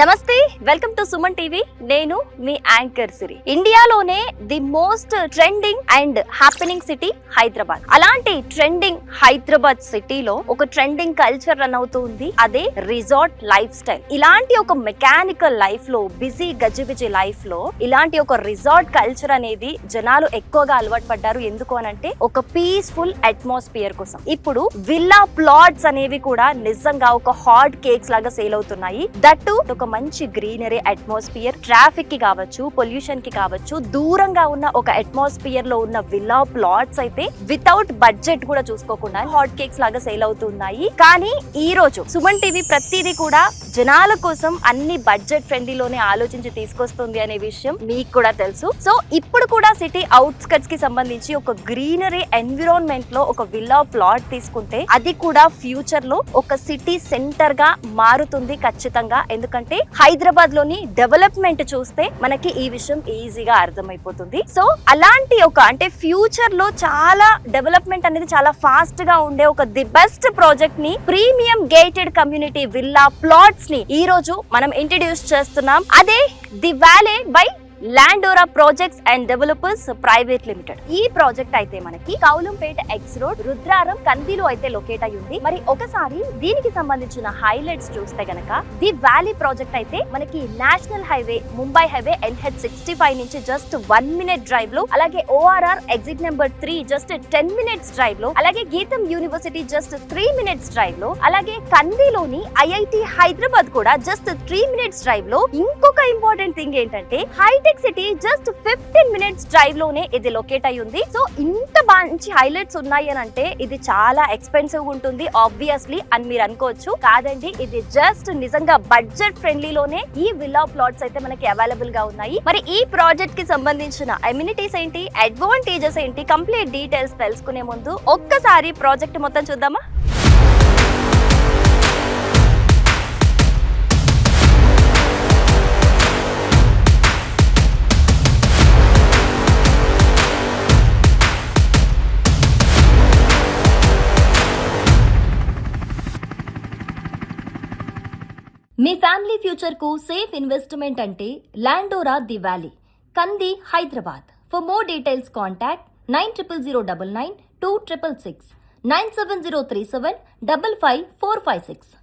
నమస్తే, welcome to Suman TV. నేను మీ anchor సిరి. ఇండియాలోనే the most trending and happening city Hyderabad. అలాంటి ట్రెండింగ్ హైదరాబాద్ సిటీలో ఒక ట్రెండింగ్ కల్చర్ రన్ అవుతూ ఉంది. అదే రిసార్ట్ లైఫ్ స్టైల్. ఇలాంటి ఒక మెకానికల్ లైఫ్ లో, బిజీ గజిబిజీ లైఫ్ లో ఇలాంటి ఒక రిసార్ట్ కల్చర్ అనేది జనాలు ఎక్కువగా అలవాటు పడ్డారు. ఎందుకు అనంటే ఒక పీస్ఫుల్ అట్మాస్ఫియర్ కోసం. ఇప్పుడు విల్లా ప్లాట్స్ అనేవి కూడా నిజంగా ఒక హాట్ కేక్స్ లాగా సేల్ అవుతున్నాయి. దట్టు ఒక మంచి గ్రీనరీ అట్మాస్ఫియర్, ట్రాఫిక్ కి కావచ్చు, పొల్యూషన్ కి కావచ్చు, దూరంగా ఉన్న ఒక అట్మాస్ఫియర్ లో ఉన్న విల్లా ప్లాట్స్ అయితే వితౌట్ బడ్జెట్ కూడా చూసుకోకుండా హాట్ కేక్స్ లాగా సేల్ అవుతున్నాయి. కానీ ఈ రోజు సుమన్ టీవీ ప్రతిదీ కూడా జనాల కోసం అన్ని బడ్జెట్ ఫ్రెండ్లీలోనే ఆలోచించి తీసుకొస్తుంది అనే విషయం మీకు కూడా తెలుసు. సో ఇప్పుడు కూడా సిటీ అవుట్స్కట్స్ కి సంబంధించి ఒక గ్రీనరీ ఎన్విరాన్మెంట్ లో ఒక విల్లా ప్లాట్ తీసుకుంటే అది కూడా ఫ్యూచర్ లో ఒక సిటీ సెంటర్ గా మారుతుంది ఖచ్చితంగా. ఎందుకంటే హైదరాబాద్ లోని డెవలప్మెంట్ చూస్తే మనకి ఈ విషయం ఈజీగా అర్థమైపోతుంది. సో అలాంటి ఒక అంటే ఫ్యూచర్ లో చాలా డెవలప్మెంట్ అనేది చాలా ఫాస్ట్ గా ఉండే ఒక ది బెస్ట్ ప్రాజెక్ట్ ని, premium gated community villa plots ని ఈ రోజు మనం ఇంట్రడ్యూస్ చేస్తున్నాం. అదే the valley by Landora projects and developers private limited. ఈ ప్రాజెక్ట్ అయితే మనకి కౌలంపేట ఎక్స్ రోడ్, రుద్రారం, కందిలో అయితే లొకేట్ అయి ఉంది. మరి ఒకసారి దీనికి సంబంధించిన హైలైట్స్ చూస్తే గనక ది వ్యాలీ ప్రాజెక్ట్ అయితే మనకి national highway, Mumbai highway NH65 నుంచి జస్ట్ 1 minute డ్రైవ్ లో, అలాగే ORR exit number 3 just 10 minutes drive లో, అలాగే గీతం యూనివర్సిటీ జస్ట్ 3 minutes డ్రైవ్ లో, అలాగే కందిలోని IIT హైదరాబాద్ కూడా జస్ట్ 3 minutes డ్రైవ్ లో. ఇంకొక ఇంపార్టెంట్ థింగ్ ఏంటంటే హైటెక్ సిటీ జస్ట్ 15 minutes డ్రైవ్ లోనే ఇది లొకేట్ అయి ఉంది. సో ఇంత మంచి హైలైట్స్ ఉన్నాయి అని అంటే ఇది చాలా ఎక్స్పెన్సివ్ ఉంటుంది ఆబ్వియస్లీ అని మీరు అనుకోవచ్చు. కాదండి, ఇది జస్ట్ నిజంగా బడ్జెట్ ఫ్రెండ్లీలోనే ఈ విల్లా ప్లాట్స్ అయితే మనకి అవైలబుల్ గా ఉన్నాయి. మరి ఈ ప్రాజెక్ట్ కి సంబంధించిన ఎమ్యూనిటీస్ ఏంటి, అడ్వాంటేజెస్ ఏంటి, కంప్లీట్ డీటెయిల్స్ తెలుసుకునే ముందు ఒక్కసారి ప్రాజెక్ట్ మొత్తం చూద్దామా. మీ ఫ్యామిలీ ఫ్యూచర్ కు సేఫ్ ఇన్వెస్ట్మెంట్ అంటే ల్యాండోరా ది వ్యాలీ, కంది, Hyderabad. For more details contact 900099 2666 97037 55456.